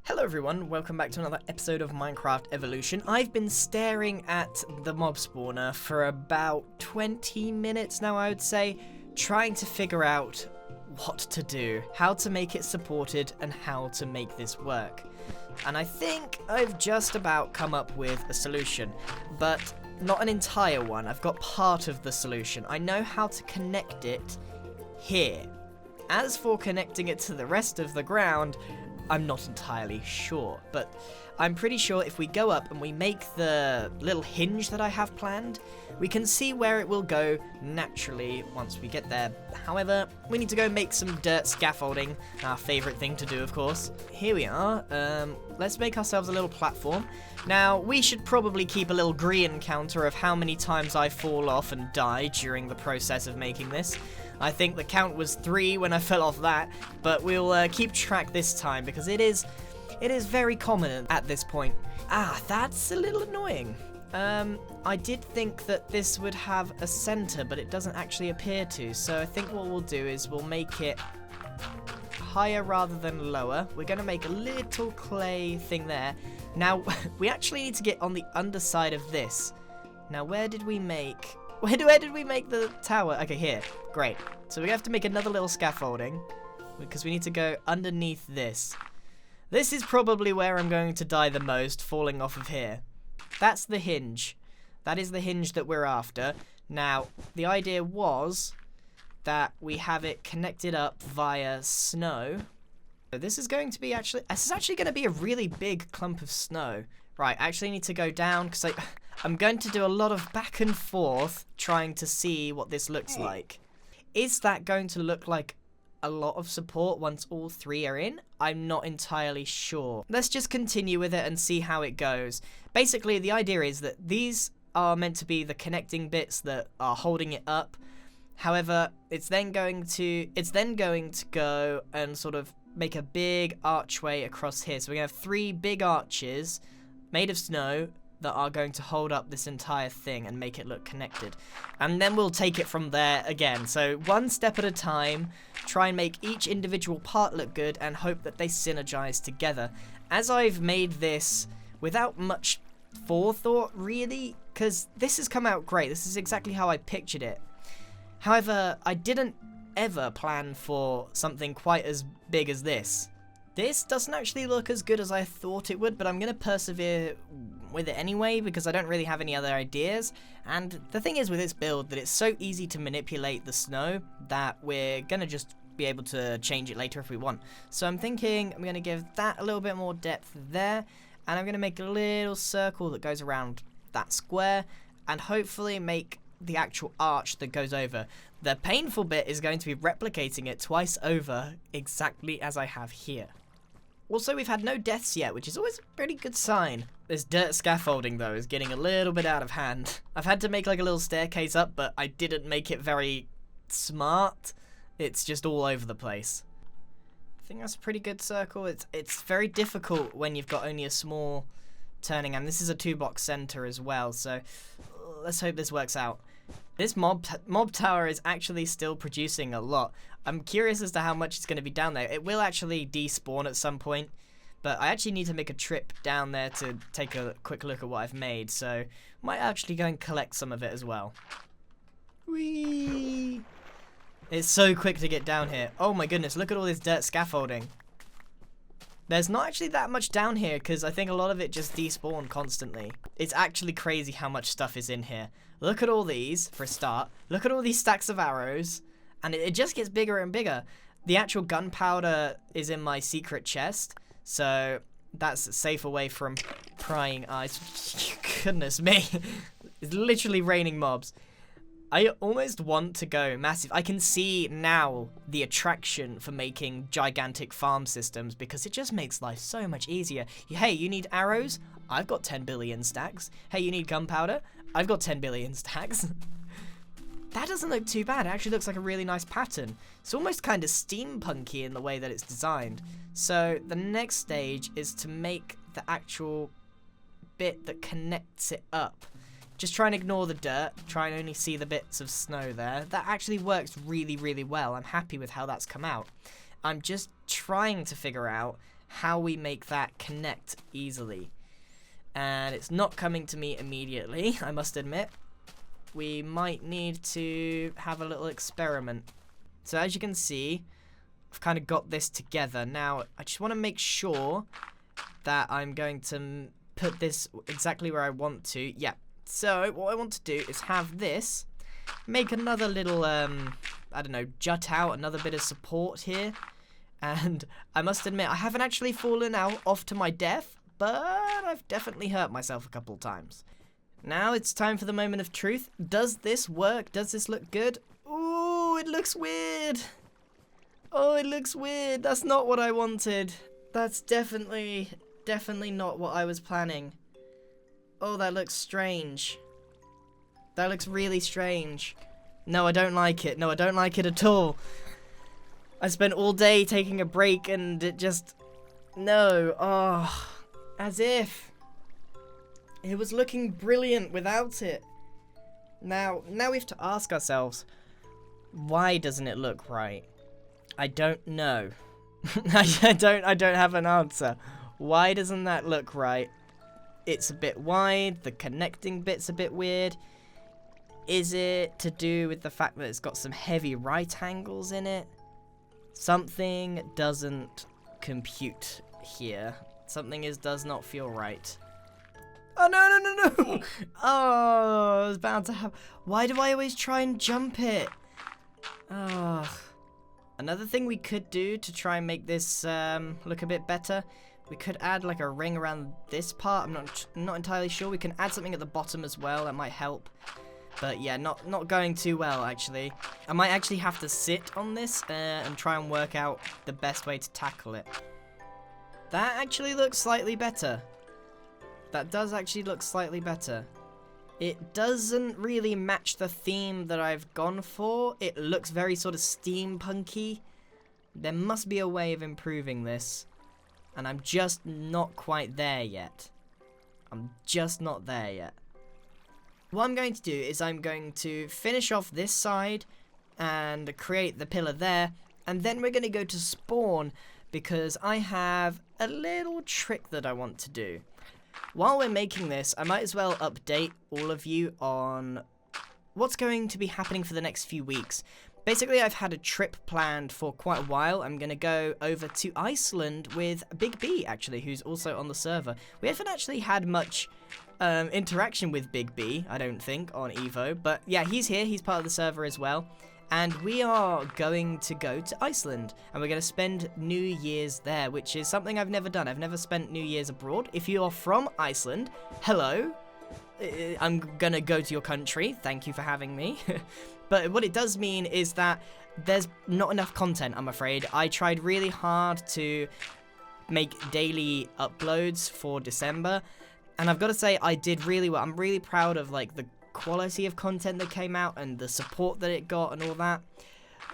Hello everyone, welcome back to another episode of Minecraft Evolution. I've been staring at the mob spawner for about 20 minutes now, I would say, trying to figure out what to do, how to make it supported, and how to make this work. And I think I've just about come up with a solution, but not an entire one. I've got part of the solution. I know how to connect it here. As for connecting it to the rest of the ground, I'm not entirely sure, but I'm pretty sure if we go up and we make the little hinge that I have planned, we can see where it will go naturally once we get there. However, we need to go make some dirt scaffolding, our favourite thing to do, of course. Here we are. Let's make ourselves a little platform. Now, we should probably keep a little Grian counter of how many times I fall off and die during the process of making this. I think the count was 3 when I fell off that, but we'll keep track this time because it is very common at this point. Ah, that's a little annoying. I did think that this would have a center, but it doesn't actually appear to, so I think what we'll do is we'll make it higher rather than lower. We're going to make a little clay thing there. Now, we actually need to get on the underside of this. Now, where did we make the tower? Okay, here. Great. So we have to make another little scaffolding because we need to go underneath this. This is probably where I'm going to die the most, falling off of here. That's the hinge. That is the hinge that we're after. Now, the idea was that we have it connected up via snow. So this is going to be actually going to be a really big clump of snow. Right, I actually need to go down because I'm going to do a lot of back and forth trying to see what this looks like. Is that going to look like a lot of support once all 3 are in? I'm not entirely sure. Let's just continue with it and see how it goes. Basically, the idea is that these are meant to be the connecting bits that are holding it up. However, it's then going to go and sort of make a big archway across here. So we're going to have 3 big arches made of snow that are going to hold up this entire thing and make it look connected. And then we'll take it from there again. So one step at a time, try and make each individual part look good and hope that they synergize together. As I've made this without much forethought, really, because this has come out great. This is exactly how I pictured it. However, I didn't ever plan for something quite as big as this. This doesn't actually look as good as I thought it would, but I'm going to persevere with it anyway because I don't really have any other ideas. And the thing is with this build that it's so easy to manipulate the snow that we're going to just be able to change it later if we want. So I'm thinking I'm going to give that a little bit more depth there, and I'm going to make a little circle that goes around that square and hopefully make the actual arch that goes over. The painful bit is going to be replicating it twice over exactly as I have here. Also, we've had no deaths yet, which is always a pretty good sign. This dirt scaffolding, though, is getting a little bit out of hand. I've had to make like a little staircase up, but I didn't make it very smart. It's just all over the place. I think that's a pretty good circle. It's very difficult when you've got only a small turning, and this is a 2-block center as well, so let's hope this works out. This mob tower is actually still producing a lot. I'm curious as to how much it's going to be down there. It will actually despawn at some point, but I actually need to make a trip down there to take a quick look at what I've made, so might actually go and collect some of it as well. Whee! It's so quick to get down here. Oh my goodness, look at all this dirt scaffolding. There's not actually that much down here because I think a lot of it just despawned constantly. It's actually crazy how much stuff is in here. Look at all these, for a start. Look at all these stacks of arrows. And it just gets bigger and bigger. The actual gunpowder is in my secret chest. So that's safe away from prying eyes. Goodness me. It's literally raining mobs. I almost want to go massive. I can see now the attraction for making gigantic farm systems because it just makes life so much easier. Hey, you need arrows? I've got 10 billion stacks. Hey, you need gunpowder? I've got 10 billion stacks. That doesn't look too bad. It actually looks like a really nice pattern. It's almost kind of steampunky in the way that it's designed. So the next stage is to make the actual bit that connects it up. Just try and ignore the dirt, try and only see the bits of snow there. That actually works really, really well. I'm happy with how that's come out. I'm just trying to figure out how we make that connect easily. And it's not coming to me immediately, I must admit. We might need to have a little experiment. So as you can see, I've kind of got this together. Now, I just want to make sure that I'm going to put this exactly where I want to. Yeah, so what I want to do is have this, make another little, I don't know, jut out, another bit of support here. And I must admit, I haven't actually fallen off to my death, but I've definitely hurt myself a couple times. Now it's time for the moment of truth. Does this work? Does this look good? Ooh, it looks weird. Oh, it looks weird. That's not what I wanted. That's definitely not what I was planning. Oh, that looks strange. That looks really strange. No, I don't like it. No, I don't like it at all. I spent all day taking a break and it just... No. Oh, as if. It was looking brilliant without it. Now we have to ask ourselves, why doesn't it look right? I don't know. I don't have an answer. Why doesn't that look right? It's a bit wide, the connecting bit's a bit weird. Is it to do with the fact that it's got some heavy right angles in it? Something doesn't compute here. Something does not feel right. Oh, no. Oh, I was bound to have... Why do I always try and jump it? Oh. Another thing we could do to try and make this look a bit better, we could add like a ring around this part. I'm not entirely sure. We can add something at the bottom as well. That might help. But yeah, not going too well, actually. I might actually have to sit on this and try and work out the best way to tackle it. That actually looks slightly better. That does actually look slightly better. It doesn't really match the theme that I've gone for. It looks very sort of steampunky. There must be a way of improving this. And I'm just not quite there yet. I'm just not there yet. What I'm going to do is I'm going to finish off this side and create the pillar there. And then we're going to go to spawn because I have a little trick that I want to do. While we're making this, I might as well update all of you on what's going to be happening for the next few weeks. Basically, I've had a trip planned for quite a while. I'm going to go over to Iceland with Big B, actually, who's also on the server. We haven't actually had much interaction with Big B, I don't think, on Evo. But yeah, he's here. He's part of the server as well. And we are going to go to Iceland, and we're going to spend New Year's there, which is something I've never done. I've never spent New Year's abroad. If you are from Iceland, hello. I'm going to go to your country. Thank you for having me. But what it does mean is that there's not enough content, I'm afraid. I tried really hard to make daily uploads for December, and I've got to say I did really well. I'm really proud of like the quality of content that came out and the support that it got and all that.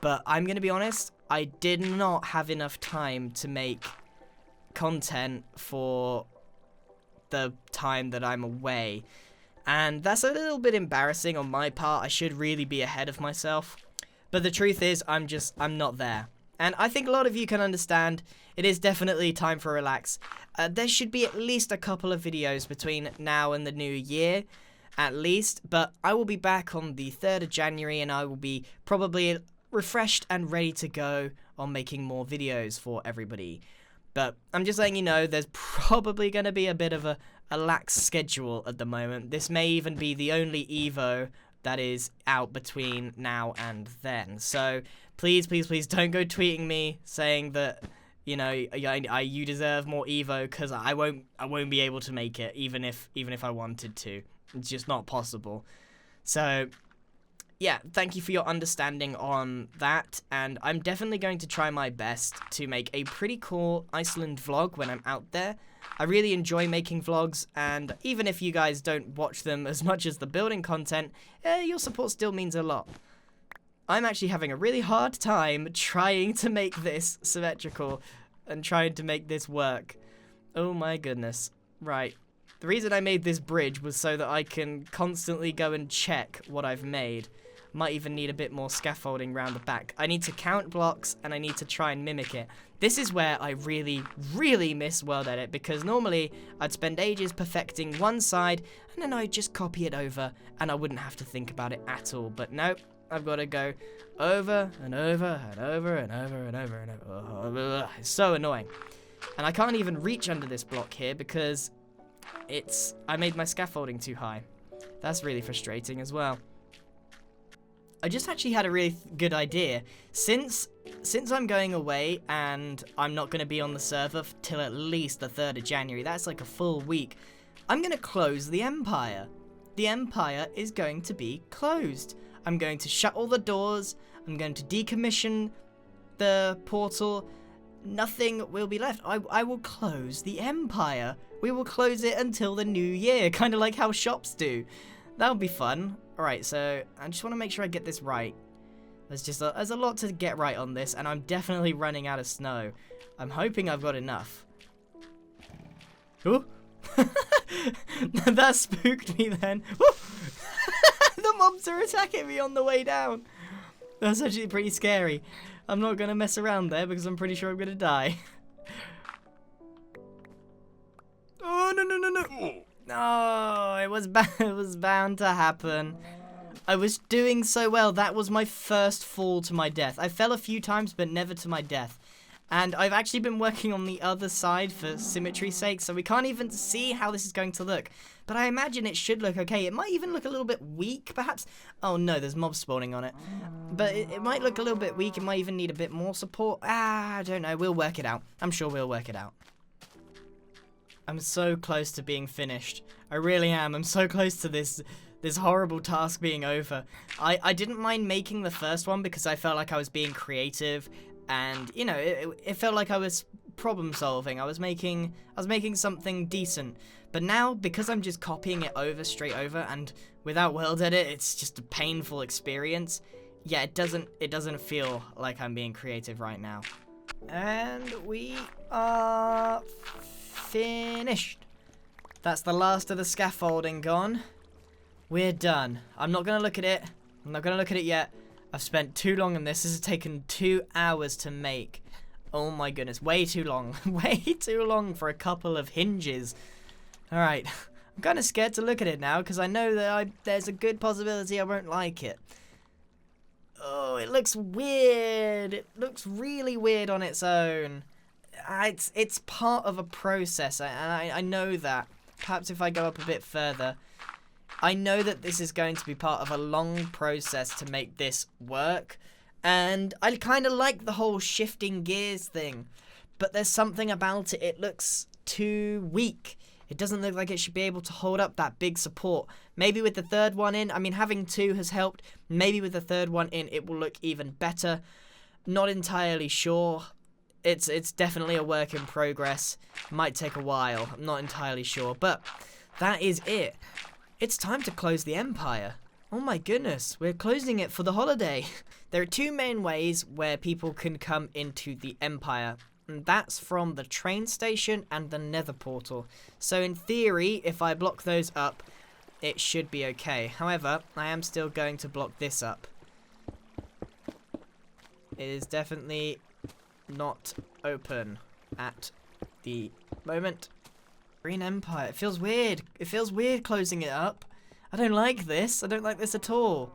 But I'm going to be honest, I did not have enough time to make content for the time that I'm away. And that's a little bit embarrassing on my part. I should really be ahead of myself. But the truth is, I'm not there. And I think a lot of you can understand, it is definitely time for relax. There should be at least a couple of videos between now and the new year, at least. But I will be back on the 3rd of January, and I will be probably refreshed and ready to go on making more videos for everybody. But I'm just letting you know, there's probably going to be a bit of a lax schedule at the moment. This may even be the only Evo that is out between now and then. So please don't go tweeting me saying that, you know, you deserve more Evo, because I won't be able to make it, even if I wanted to. It's just not possible. So yeah, thank you for your understanding on that, and I'm definitely going to try my best to make a pretty cool Iceland vlog when I'm out there. I really enjoy making vlogs, and even if you guys don't watch them as much as the building content, your support still means a lot. I'm actually having a really hard time trying to make this symmetrical and trying to make this work. Oh my goodness. Right. The reason I made this bridge was so that I can constantly go and check what I've made. Might even need a bit more scaffolding round the back. I need to count blocks, and I need to try and mimic it. This is where I really, really miss World Edit, because normally I'd spend ages perfecting one side, and then I'd just copy it over, and I wouldn't have to think about it at all. But nope, I've got to go over and over and over and over and over and over. It's so annoying. And I can't even reach under this block here because I made my scaffolding too high. That's really frustrating as well. I just actually had a really good idea. Since I'm going away and I'm not going to be on the server till at least the 3rd of January, that's like a full week, I'm going to close the Empire. The Empire is going to be closed. I'm going to shut all the doors. I'm going to decommission the portal. Nothing will be left. I will close the Empire. We will close it until the new year, kind of like how shops do. That'll be fun. Alright, so I just want to make sure I get this right. There's a lot to get right on this, and I'm definitely running out of snow. I'm hoping I've got enough. Ooh. That spooked me then. The mobs are attacking me on the way down. That's actually pretty scary. I'm not going to mess around there because I'm pretty sure I'm going to die. Oh, no, no, no, no. No, it was bound to happen. I was doing so well. That was my first fall to my death. I fell a few times, but never to my death. And I've actually been working on the other side for symmetry's sake, so we can't even see how this is going to look. But I imagine it should look okay. It might even look a little bit weak, perhaps. Oh no, there's mobs spawning on it. But it might look a little bit weak. It might even need a bit more support. I don't know. We'll work it out. I'm sure we'll work it out. I'm so close to being finished. I really am. I'm so close to this horrible task being over. I didn't mind making the first one because I felt like I was being creative, and you know, it felt like I was problem solving. I was making something decent. But now, because I'm just copying it over straight over, and without world edit, it's just a painful experience. Yeah, it doesn't feel like I'm being creative right now. And we are finished. That's the last of the scaffolding gone. We're done. I'm not gonna look at it. I'm not gonna look at it yet. I've spent too long on this. This has taken 2 hours to make. Oh my goodness, way too long. Way too long for a couple of hinges. Alright, I'm kind of scared to look at it now because I know that there's a good possibility I won't like it. Oh, it looks weird. It looks really weird on its own. It's part of a process, and I know that. Perhaps if I go up a bit further, I know that this is going to be part of a long process to make this work, and I kind of like the whole shifting gears thing, but there's something about it. It looks too weak. It doesn't look like it should be able to hold up that big support. Maybe with the third one in, I mean, having 2 has helped. Maybe with the third one in, it will look even better. Not entirely sure. It's definitely a work in progress. Might take a while. I'm not entirely sure, but that is it. It's time to close the Empire. Oh my goodness, we're closing it for the holiday. There are 2 main ways where people can come into the Empire. And that's from the train station and the Nether portal. So in theory, if I block those up, it should be okay. However, I am still going to block this up. It is definitely not open at the moment. Green Empire. It feels weird. It feels weird closing it up. I don't like this. I don't like this at all.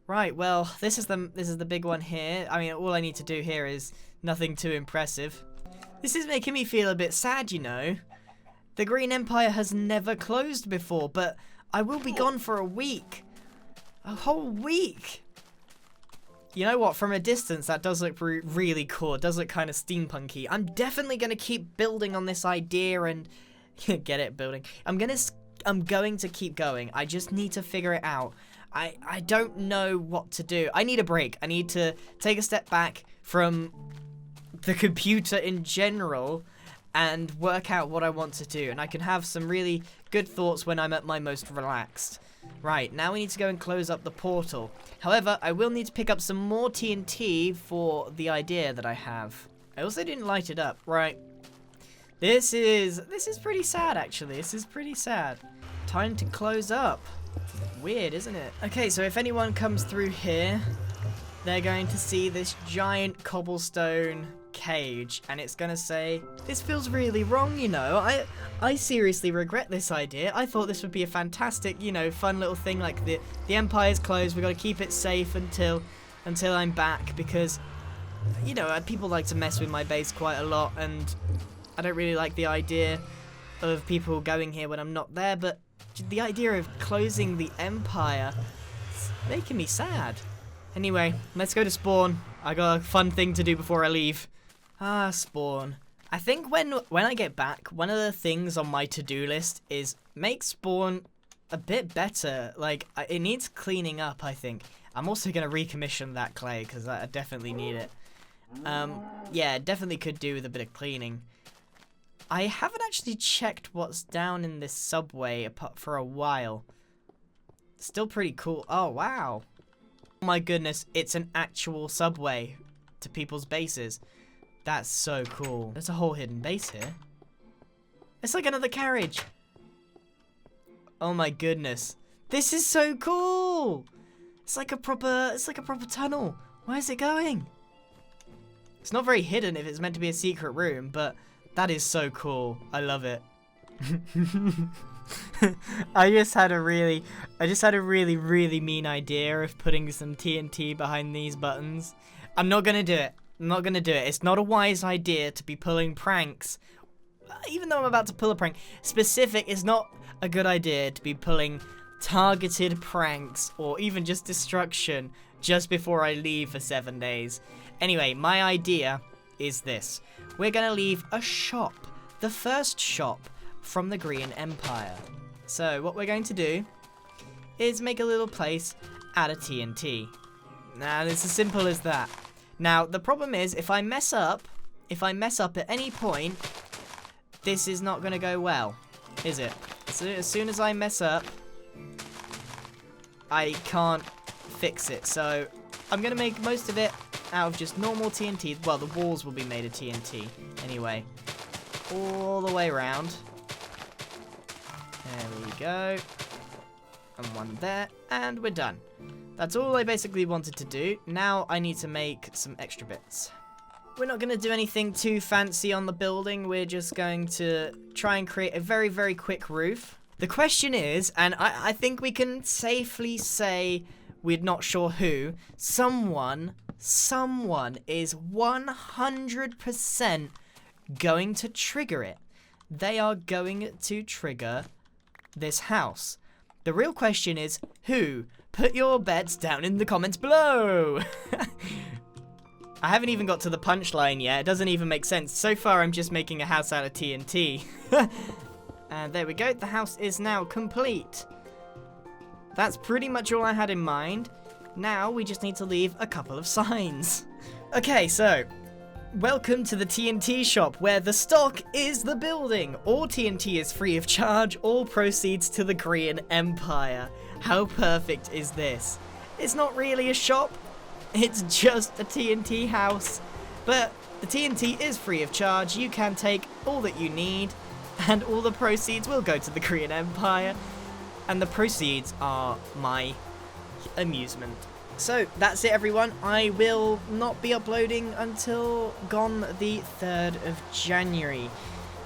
Right, well, this is the big one here. I mean, all I need to do here is nothing too impressive. This is making me feel a bit sad, you know. The Green Empire has never closed before, but I will be gone for a week. A whole week. You know what? From a distance, that does look really cool. It does look kind of steampunky. I'm definitely going to keep building on this idea and... get it, building. I'm going to keep going. I just need to figure it out. I don't know what to do. I need a break. I need to take a step back from the computer in general and work out what I want to do. And I can have some really good thoughts when I'm at my most relaxed. Right, now we need to go and close up the portal. However, I will need to pick up some more TNT for the idea that I have. I also didn't light it up. Right. This is pretty sad, actually. This is pretty sad. Time to close up. weird, isn't it? Okay, so if anyone comes through here, they're going to see this giant cobblestone cage, and it's gonna say, this feels really wrong, you know. I seriously regret this idea. I thought this would be a fantastic, you know, fun little thing. Like the Empire's closed, we got to keep it safe until I'm back, because, you know, people like to mess with my base quite a lot, and I don't really like the idea of people going here when I'm not there. But the idea of closing the Empire, it's making me sad. Anyway, let's go to spawn. I got a fun thing to do before I leave. Ah, spawn. I think when I get back, one of the things on my to-do list is make spawn a bit better. Like, it needs cleaning up, I think. I'm also going to recommission that clay, because I definitely need it. Yeah, definitely could do with a bit of cleaning. I haven't actually checked what's down in this subway for a while. Still pretty cool. Oh, wow. Oh my goodness, it's an actual subway to people's bases. That's so cool. There's a whole hidden base here. It's like another carriage. Oh my goodness. This is so cool. It's like a proper tunnel. Where is it going? It's not very hidden if it's meant to be a secret room, but that is so cool. I love it. I just had a really mean idea of putting some TNT behind these buttons. I'm not gonna do it. It's not a wise idea to be pulling pranks. Even though I'm about to pull a prank, specific is not a good idea to be pulling targeted pranks or even just destruction just before I leave for 7 days. Anyway, my idea is this. We're gonna leave a shop, the first shop from the Grian Empire. So what we're going to do is make a little place out of TNT. Now, it's as simple as that. Now, the problem is, if I mess up at any point, this is not going to go well, is it? So as soon as I mess up, I can't fix it. So I'm going to make most of it out of just normal TNT. Well, the walls will be made of TNT anyway. All the way around. There we go. And one there, and we're done. That's all I basically wanted to do. Now I need to make some extra bits. We're not going to do anything too fancy on the building. We're just going to try and create a very, very quick roof. The question is, and I think we can safely say we're not sure who, someone is 100% going to trigger it. They are going to trigger this house. The real question is, who? Put your bets down in the comments below. I haven't even got to the punchline yet. It doesn't even make sense. So far, I'm just making a house out of TNT. And there we go. The house is now complete. That's pretty much all I had in mind. Now, we just need to leave a couple of signs. Okay, so welcome to the TNT shop, where the stock is the building. All TNT is free of charge. All proceeds to the Grian Empire. How perfect is this? It's not really a shop. It's just a TNT house. But the TNT is free of charge. You can take all that you need, and all the proceeds will go to the Grian Empire. And the proceeds are my amusement. So that's it, everyone. I will not be uploading until gone the 3rd of January.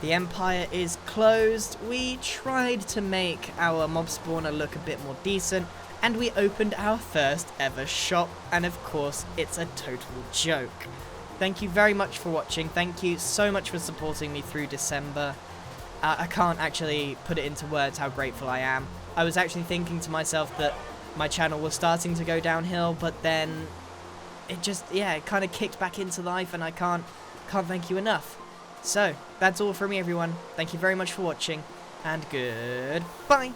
The Empire is closed. We tried to make our mob spawner look a bit more decent, and we opened our first ever shop, and of course it's a total joke. Thank you very much for watching. Thank you so much for supporting me through December. I can't actually put it into words how grateful I am. I was actually thinking to myself that my channel was starting to go downhill, but then it just, yeah, it kind of kicked back into life, and I can't thank you enough. So, that's all from me, everyone. Thank you very much for watching, and goodbye.